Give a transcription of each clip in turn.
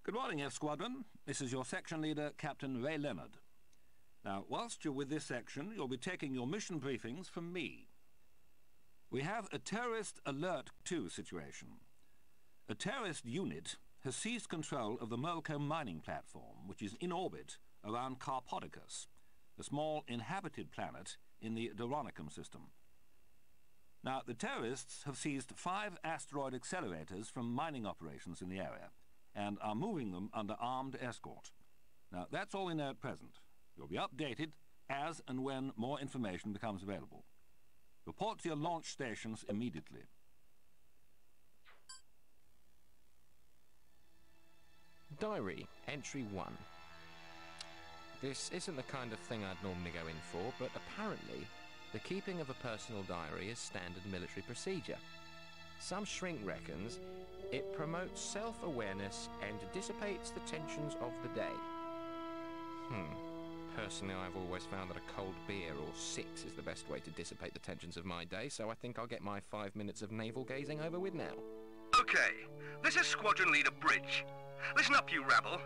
Good morning, F Squadron. This is your section leader, Captain Ray Leonard. Now, whilst you're with this section, you'll be taking your mission briefings from me. We have a terrorist alert 2 situation. A terrorist unit has seized control of the Molko mining platform, which is in orbit around Carpodicus, a small inhabited planet in the Doronicum system. Now, the terrorists have seized 5 asteroid accelerators from mining operations in the area and are moving them under armed escort. Now, that's all we know at present. You'll be updated as and when more information becomes available. Report to your launch stations immediately. Diary, Entry 1. This isn't the kind of thing I'd normally go in for, but apparently the keeping of a personal diary is standard military procedure. Some shrink reckons it promotes self-awareness and dissipates the tensions of the day. Personally, I've always found that a cold beer or 6 is the best way to dissipate the tensions of my day, so I think I'll get my 5 minutes of navel gazing over with now. Okay, this is Squadron Leader Bridge. Listen up, you rabble.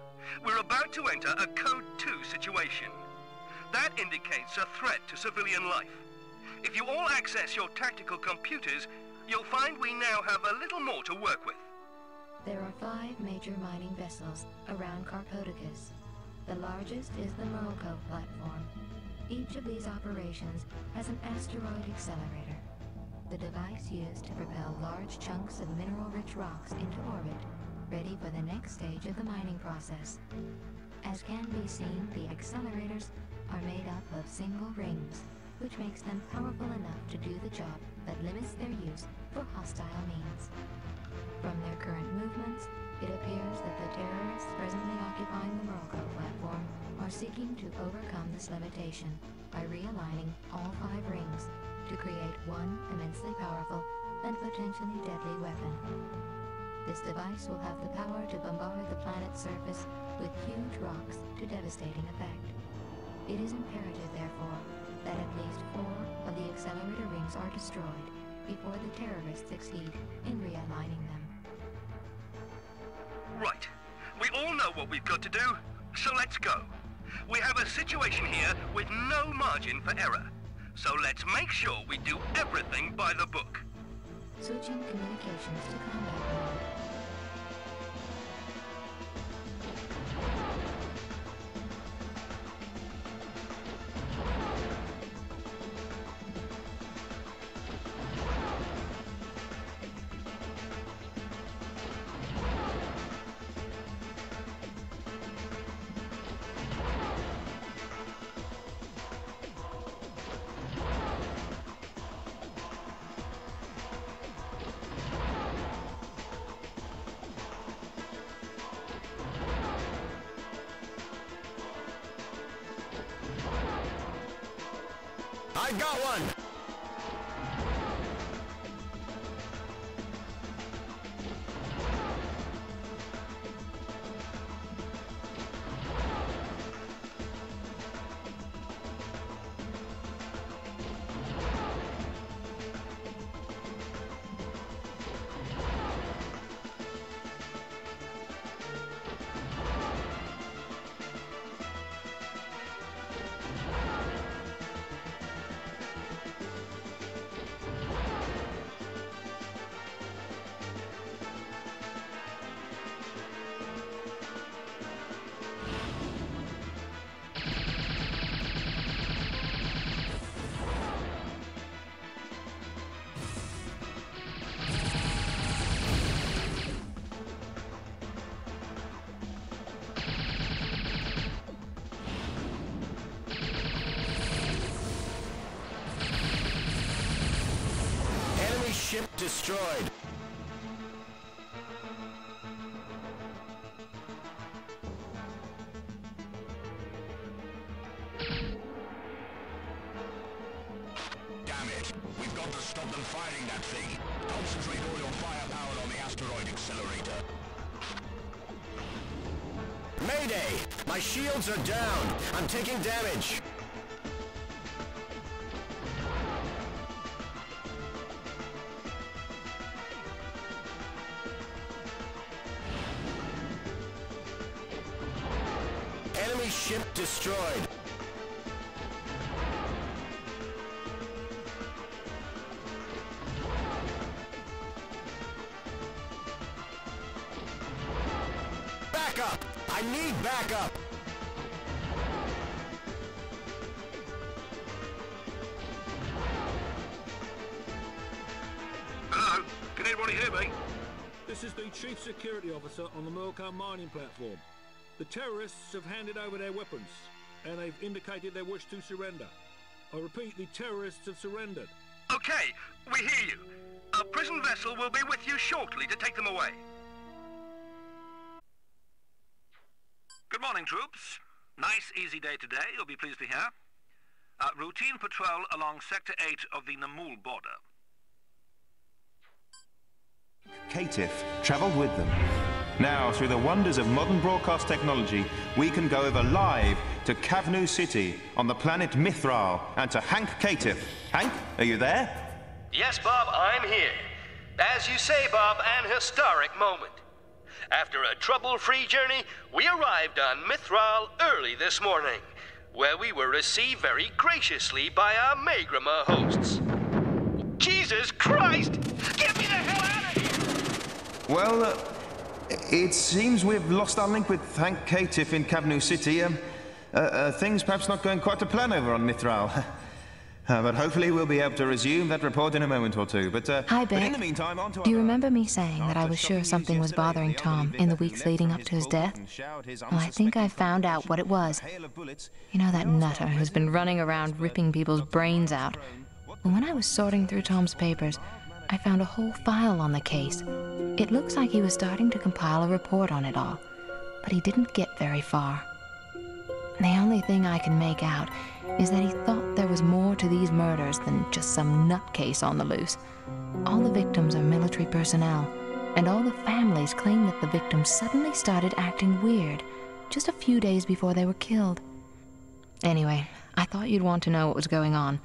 We're about to enter a Code 2 situation. That indicates a threat to civilian life. If you all access your tactical computers, you'll find we now have a little more to work with. There are 5 major mining vessels around Carpodicus. The largest is the Molko platform. Each of these operations has an asteroid accelerator, the device used to propel large chunks of mineral-rich rocks into orbit, ready for the next stage of the mining process. As can be seen, the accelerators are made up of single rings, which makes them powerful enough to do the job but limits their use for hostile means. From their current movements, it appears that the terrorists presently occupying the Molko platform are seeking to overcome this limitation by realigning all 5 rings to create one immensely powerful and potentially deadly weapon. This device will have the power to bombard the planet's surface with huge rocks to devastating effect. It is imperative, therefore, that at least 4 of the accelerator rings are destroyed before the terrorists succeed in realigning them. Right. We all know what we've got to do, so let's go. We have a situation here with no margin for error, so let's make sure we do everything by the book. Switching communications to combat mode. I got one! Ship destroyed. Damn it! We've got to stop them firing that thing. Concentrate all your firepower on the Asteroid Accelerator. Mayday! My shields are down. I'm taking damage. enemy ship destroyed. Backup! I need backup! Hello? Can anybody hear me? This is the Chief Security Officer on the Morocco mining platform. The terrorists have handed over their weapons, and they've indicated their wish to surrender. I repeat, the terrorists have surrendered. Okay, we hear you. A prison vessel will be with you shortly to take them away. Good morning, troops. Nice, easy day today, you'll be pleased to hear. Routine patrol along Sector 8 of the Namul border. Caitiff travelled with them. Now, through the wonders of modern broadcast technology, we can go over live to Kavnu City on the planet Mithral and to Hank Caitiff. Hank, are you there? Yes, Bob, I'm here. As you say, Bob, an historic moment. After a trouble-free journey, we arrived on Mithral early this morning, where we were received very graciously by our Magrama hosts. Jesus Christ! Get me the hell out of here! Well, it seems we've lost our link with Hank Caitiff in Kavnu City. Things perhaps not going quite to plan over on Mithral. But hopefully we'll be able to resume that report in a moment or two. Hi, Beck. In the meantime, on to Do you our- remember me saying that I was sure something was bothering Tom in the weeks leading up to his death? Well, I think I found out what it was. You know that nutter who's been running around ripping people's brains out? Well, when I was sorting through Tom's papers, I found a whole file on the case. It looks like he was starting to compile a report on it all, but he didn't get very far. The only thing I can make out is that he thought there was more to these murders than just some nutcase on the loose. All the victims are military personnel, and all the families claim that the victims suddenly started acting weird just a few days before they were killed. Anyway, I thought you'd want to know what was going on.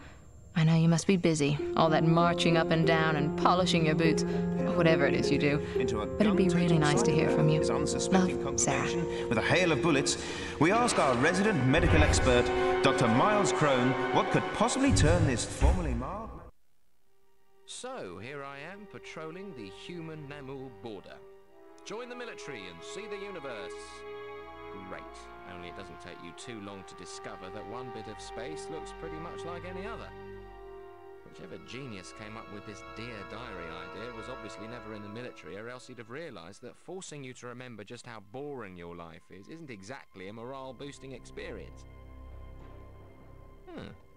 I know you must be busy, all that marching up and down and polishing your boots, or whatever it is you do. But it'd be really nice to hear from you. Love, Sarah. With a hail of bullets, we ask our resident medical expert, Dr. Miles Crone, what could possibly turn this formerly mild... So, here I am patrolling the human Namul border. Join the military and see the universe. Great. Only it doesn't take you too long to discover that one bit of space looks pretty much like any other. Whichever genius came up with this Dear Diary idea was obviously never in the military, or else he'd have realised that forcing you to remember just how boring your life is isn't exactly a morale-boosting experience.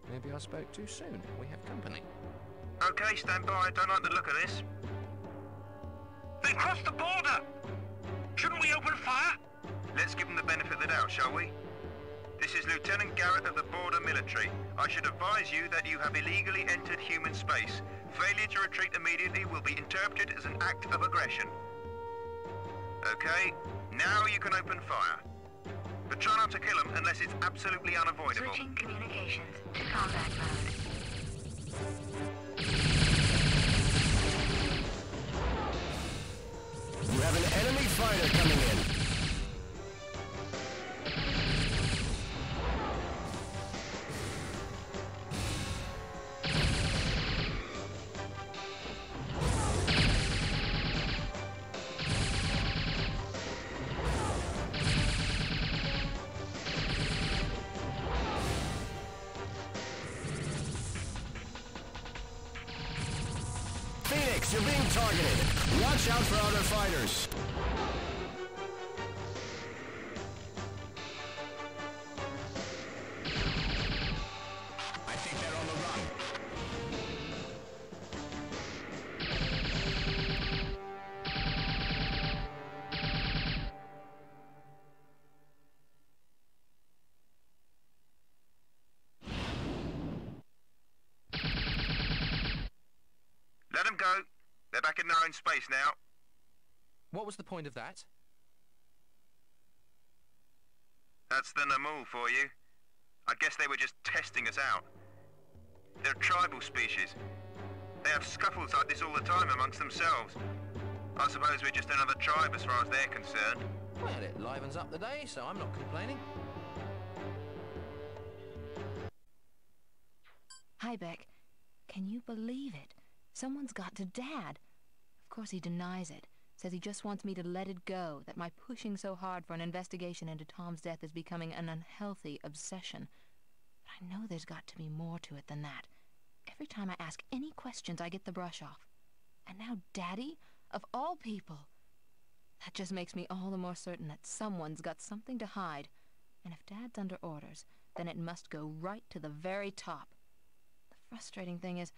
Maybe I spoke too soon. We have company. Okay, stand by. I don't like the look of this. They've crossed the border! Shouldn't we open fire? Let's give them the benefit of the doubt, shall we? This is Lieutenant Garrett of the Border Military. I should advise you that you have illegally entered human space. Failure to retreat immediately will be interpreted as an act of aggression. Okay, now you can open fire. But try not to kill them unless it's absolutely unavoidable. Switching communications to combat mode. You have an enemy fighter coming in. Phoenix, you're being targeted. Watch out for other fighters. I think they're on the run. Let them go. They're back in their own space now. What was the point of that? That's the Namul for you. I guess they were just testing us out. They're a tribal species. They have scuffles like this all the time amongst themselves. I suppose we're just another tribe as far as they're concerned. Well, it livens up the day, so I'm not complaining. Hi, Beck. Can you believe it? Someone's got to Dad. Of course he denies it. Says he just wants me to let it go, that my pushing so hard for an investigation into Tom's death is becoming an unhealthy obsession. But I know there's got to be more to it than that. Every time I ask any questions, I get the brush off. And now Daddy? Of all people! That just makes me all the more certain that someone's got something to hide. And if Dad's under orders, then it must go right to the very top. The frustrating thing is,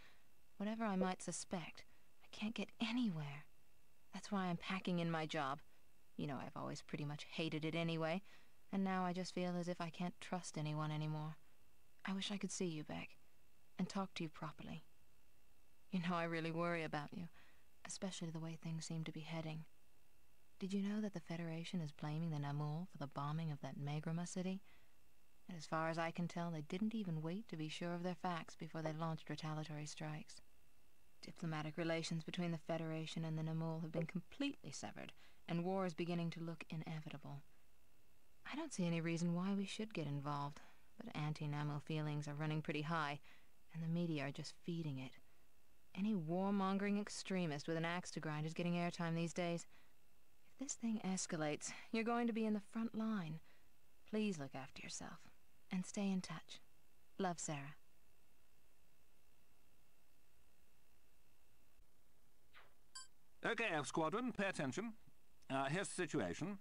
whatever I might suspect, I can't get anywhere. That's why I'm packing in my job. You know, I've always pretty much hated it anyway, and now I just feel as if I can't trust anyone anymore. I wish I could see you, Beck, and talk to you properly. You know, I really worry about you, especially the way things seem to be heading. Did you know that the Federation is blaming the Namul for the bombing of that Megrama city? And as far as I can tell, they didn't even wait to be sure of their facts before they launched retaliatory strikes. Diplomatic relations between the Federation and the Namul have been completely severed, and war is beginning to look inevitable. I don't see any reason why we should get involved, but anti-Namul feelings are running pretty high, and the media are just feeding it. Any warmongering extremist with an axe to grind is getting airtime these days. If this thing escalates, you're going to be in the front line. Please look after yourself, and stay in touch. Love, Sarah. Okay, F Squadron, pay attention. Here's the situation.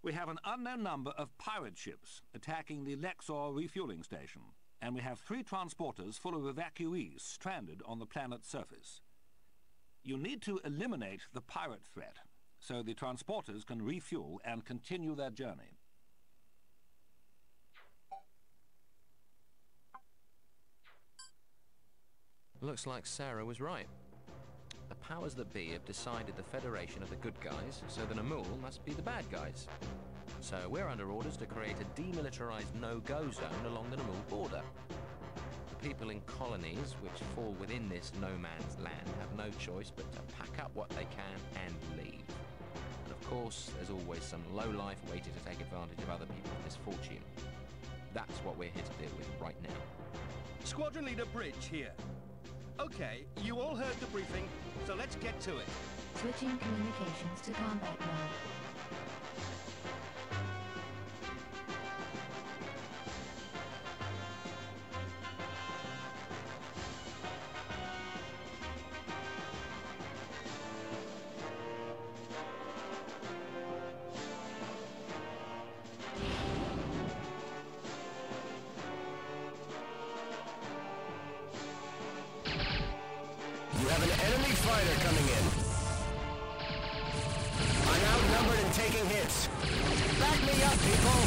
We have an unknown number of pirate ships attacking the Lexor refueling station, and we have 3 transporters full of evacuees stranded on the planet's surface. You need to eliminate the pirate threat, so the transporters can refuel and continue their journey. Looks like Sarah was right. The powers that be have decided the Federation are the good guys, so the Namul must be the bad guys. So we're under orders to create a demilitarized no-go zone along the Namul border. The people in colonies, which fall within this no-man's land, have no choice but to pack up what they can and leave. And of course, there's always some lowlife waiting to take advantage of other people's misfortune. That's what we're here to deal with right now. Squadron Leader Bridge here. Okay, you all heard the briefing, so let's get to it. Switching communications to combat mode. You have an enemy fighter coming in. I'm outnumbered and taking hits. Back me up, people!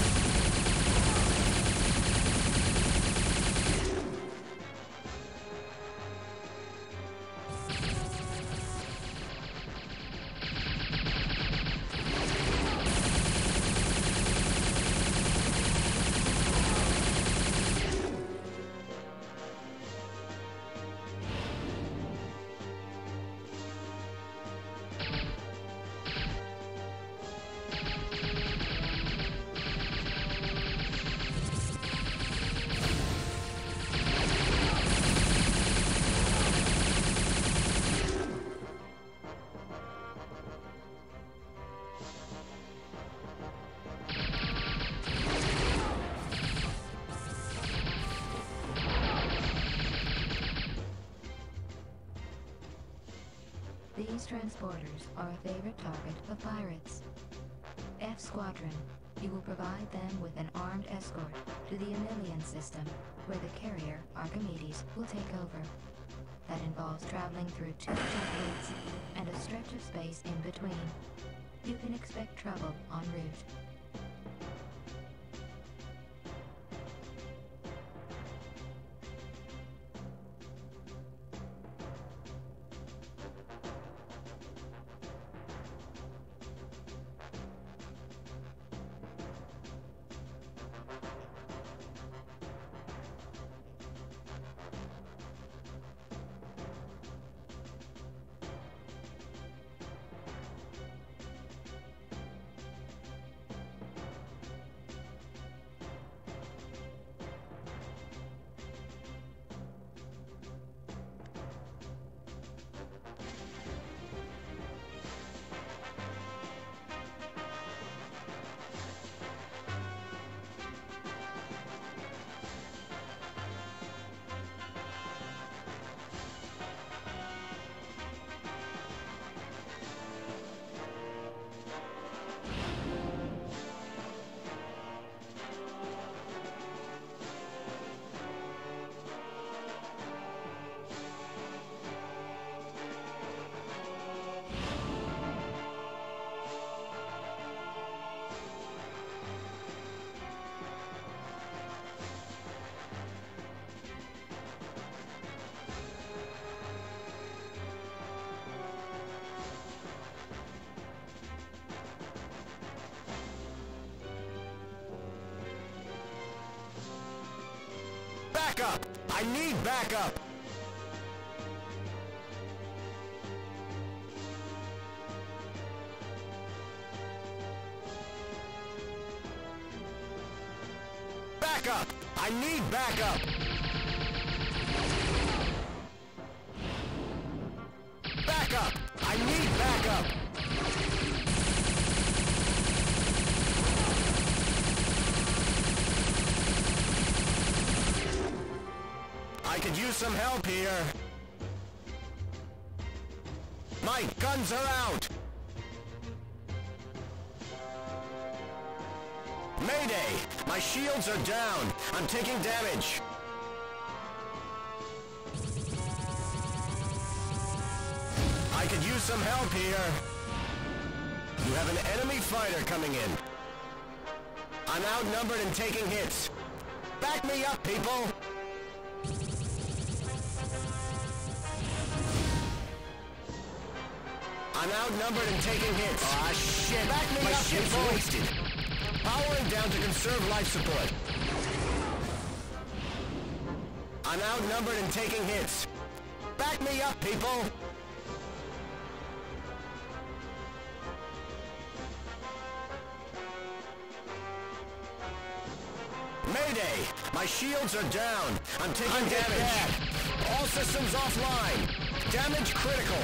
These transporters are a favorite target of pirates. F Squadron, you will provide them with an armed escort to the Emilian system, where the carrier, Archimedes, will take over. That involves traveling through 2 jetfleets and a stretch of space in between. You can expect trouble en route. Backup! I need backup! Backup! I need backup! Backup! I need backup! I could use some help here. My guns are out! Mayday! My shields are down! I'm taking damage! I could use some help here! You have an enemy fighter coming in. I'm outnumbered and taking hits. Back me up, people! I'm outnumbered and taking hits. Ah, shit! Back me up, ship's wasted! Powering down to conserve life support. I'm outnumbered and taking hits. Back me up, people! Mayday! My shields are down. I'm taking damage. All systems offline. Damage critical.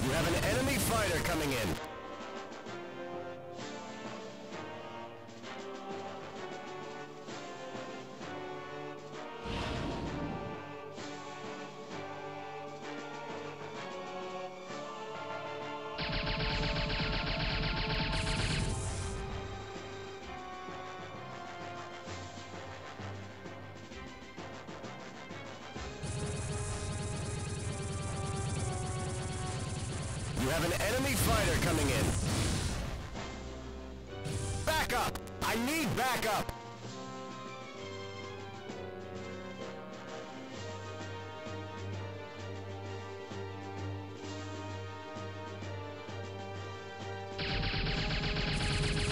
You have an enemy fighter coming in. You have an enemy fighter coming in. Backup! I need backup!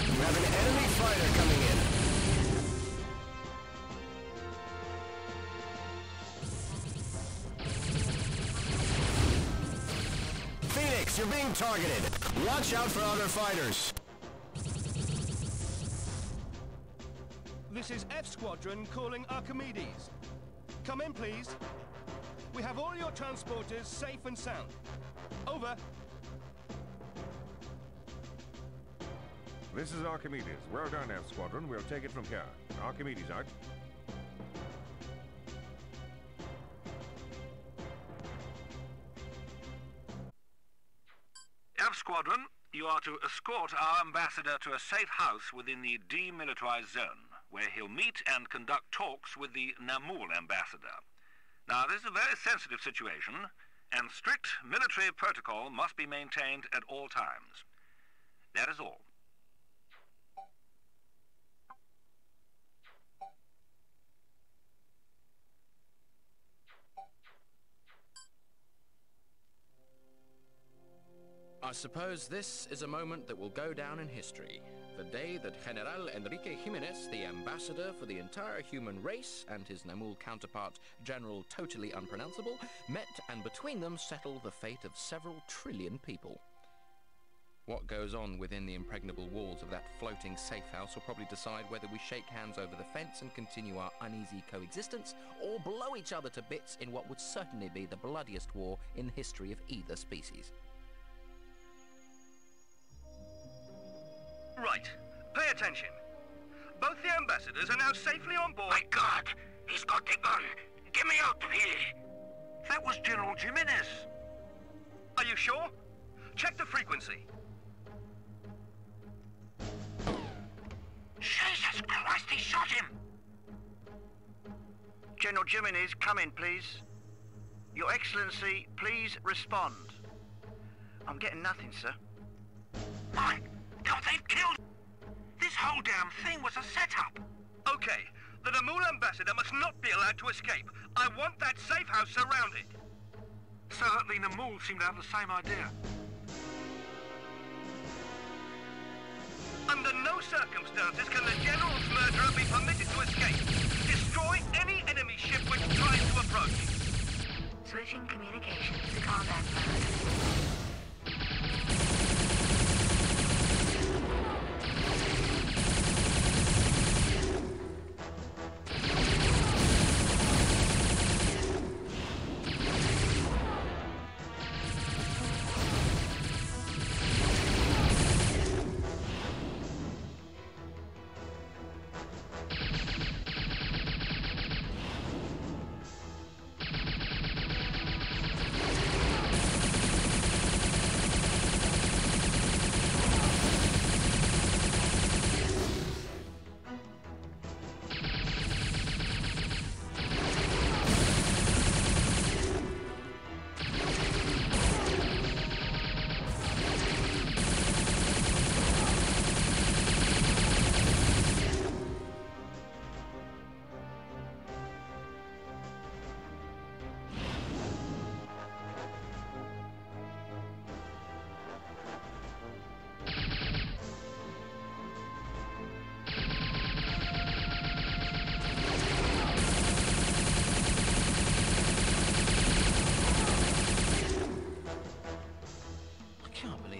You have an enemy fighter coming in. Phoenix, you're being targeted. Watch out for other fighters. This is F Squadron calling Archimedes. Come in, please. We have all your transporters safe and sound. Over. This is Archimedes. Well done, F Squadron. We'll take it from here. Archimedes out. F Squadron, you are to escort our ambassador to a safe house within the demilitarized zone, where he'll meet and conduct talks with the Namul ambassador. Now, this is a very sensitive situation, and strict military protocol must be maintained at all times. That is all. I suppose this is a moment that will go down in history. The day that General Enrique Jimenez, the ambassador for the entire human race, and his Namul counterpart, General Totally Unpronounceable, met and between them settled the fate of several trillion people. What goes on within the impregnable walls of that floating safe house will probably decide whether we shake hands over the fence and continue our uneasy coexistence, or blow each other to bits in what would certainly be the bloodiest war in the history of either species. Right. Pay attention. Both the ambassadors are now safely on board. My God! He's got the gun! Get me out of here! That was General Jimenez. Are you sure? Check the frequency. He shot him! General Jimenez, come in, please. Your Excellency, please respond. I'm getting nothing, sir. My God, they've killed him! This whole damn thing was a setup! Okay, the Namul ambassador must not be allowed to escape. I want that safe house surrounded. So that the Namul seem to have the same idea. Under no circumstances can the General's murderer be permitted to escape. Destroy any enemy ship which tries to approach. Switching communications to combat mode.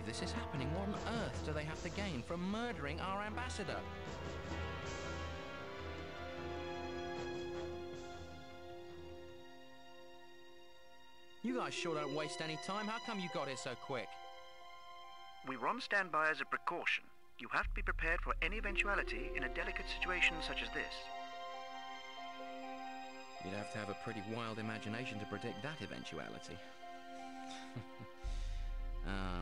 This is happening. What on earth do they have to gain from murdering our ambassador? You guys sure don't waste any time. How come you got here so quick? We were on standby as a precaution. You have to be prepared for any eventuality in a delicate situation such as this. You'd have to have a pretty wild imagination to predict that eventuality.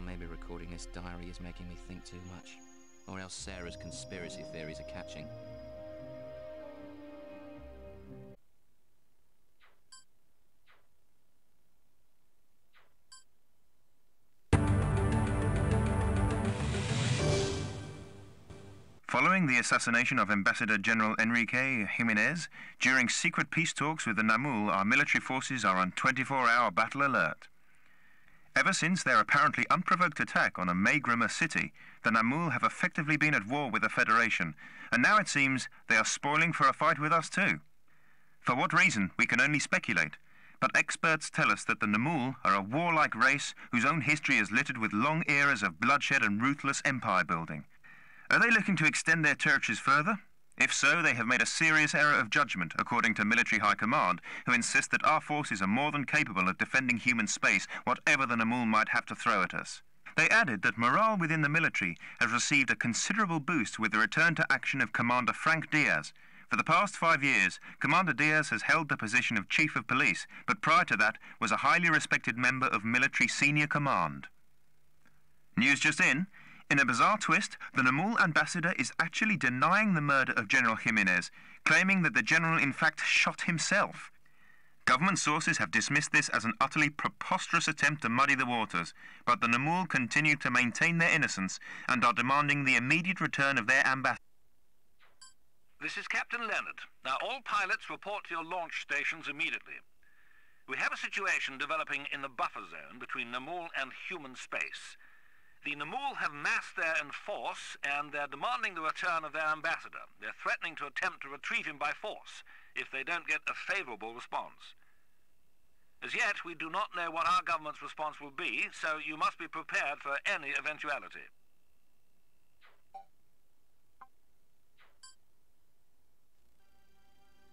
Maybe recording this diary is making me think too much. Or else Sarah's conspiracy theories are catching. Following the assassination of Ambassador General Enrique Jimenez, during secret peace talks with the Namul, our military forces are on 24-hour battle alert. Ever since their apparently unprovoked attack on a Maygrimer city, the Namul have effectively been at war with the Federation, and now it seems they are spoiling for a fight with us too. For what reason, we can only speculate, but experts tell us that the Namul are a warlike race whose own history is littered with long eras of bloodshed and ruthless empire building. Are they looking to extend their territories further? If so, they have made a serious error of judgment, according to Military High Command, who insist that our forces are more than capable of defending human space, whatever the Namul might have to throw at us. They added that morale within the military has received a considerable boost with the return to action of Commander Frank Diaz. For the past 5 years, Commander Diaz has held the position of Chief of Police, but prior to that was a highly respected member of military senior command. News just in. In a bizarre twist, the Namul ambassador is actually denying the murder of General Jimenez, claiming that the general in fact shot himself. Government sources have dismissed this as an utterly preposterous attempt to muddy the waters, but the Namul continue to maintain their innocence and are demanding the immediate return of their ambassador. This is Captain Leonard. Now, all pilots report to your launch stations immediately. We have a situation developing in the buffer zone between Namul and human space. The Namul have massed there in force, and they're demanding the return of their ambassador. They're threatening to attempt to retrieve him by force if they don't get a favorable response. As yet, we do not know what our government's response will be, so you must be prepared for any eventuality.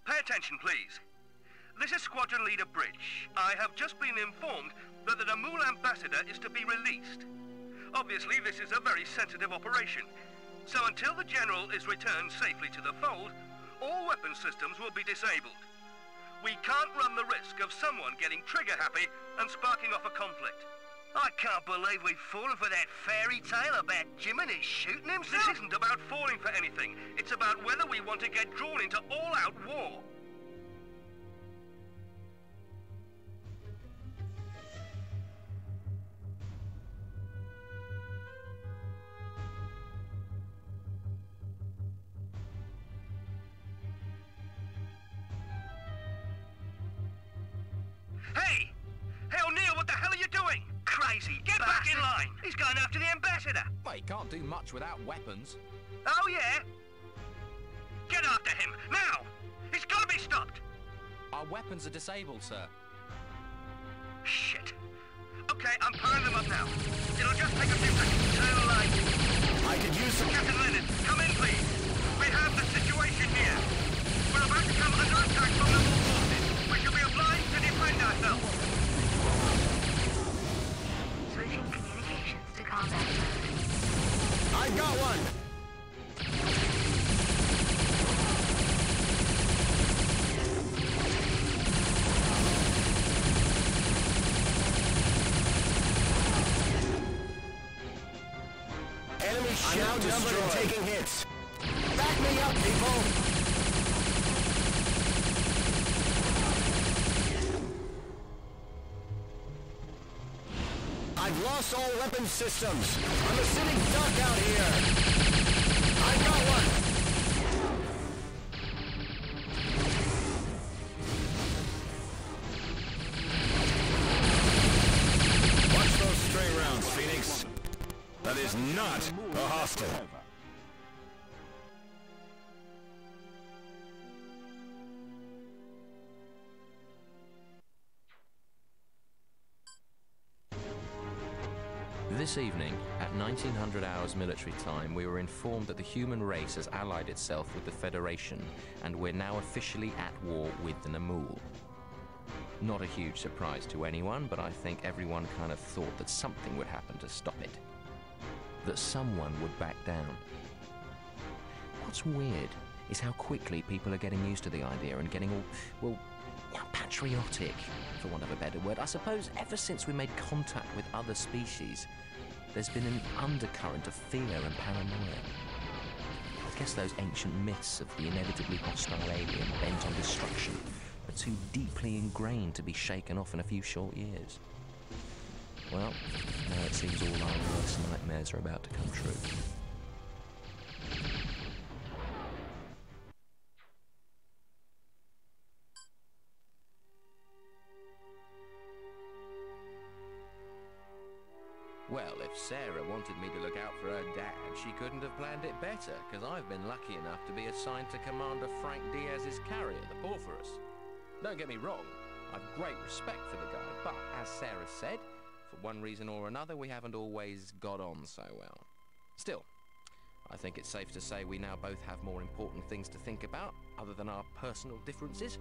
Pay attention, please. This is Squadron Leader Bridge. I have just been informed that the Namul ambassador is to be released. Obviously, this is a very sensitive operation, so until the General is returned safely to the fold, all weapon systems will be disabled. We can't run the risk of someone getting trigger-happy and sparking off a conflict. I can't believe we've fallen for that fairy tale about Jim and his shooting himself. This isn't about falling for anything. It's about whether we want to get drawn into all-out war. Hey! Hey, O'Neill, what the hell are you doing? Crazy. Get back in line. He's going after the ambassador. Well, he can't do much without weapons. Oh, yeah? Get after him, now! He's got to be stopped! Our weapons are disabled, sir. Shit. Okay, I'm powering them up now. It'll just take a few seconds. Too late. I could use some... Captain Leonard, come in, please. We have a situation here. We're about to come under attack from the War forces. We shall be obliged to defend ourselves. Switching communications to combat mode. I got one! Enemy ship outnumbered and taking hits. Back me up, people! I've lost all weapon systems. I'm a sitting duck out here. I got one. Watch those stray rounds, Phoenix. That is not a hostile. This evening, at 1900 hours military time, we were informed that the human race has allied itself with the Federation, and we're now officially at war with the Namul. Not a huge surprise to anyone, but I think everyone kind of thought that something would happen to stop it. That someone would back down. What's weird is how quickly people are getting used to the idea and getting all, well, patriotic, for want of a better word. I suppose ever since we made contact with other species, there's been an undercurrent of fear and paranoia. I guess those ancient myths of the inevitably hostile alien bent on destruction are too deeply ingrained to be shaken off in a few short years. Well, now it seems all our worst nightmares are about to come true. Well, if Sarah wanted me to look out for her dad, she couldn't have planned it better, because I've been lucky enough to be assigned to Commander Frank Diaz's carrier, the Porphyros. Don't get me wrong, I've great respect for the guy, but as Sarah said, for one reason or another, we haven't always got on so well. Still, I think it's safe to say we now both have more important things to think about, other than our personal differences.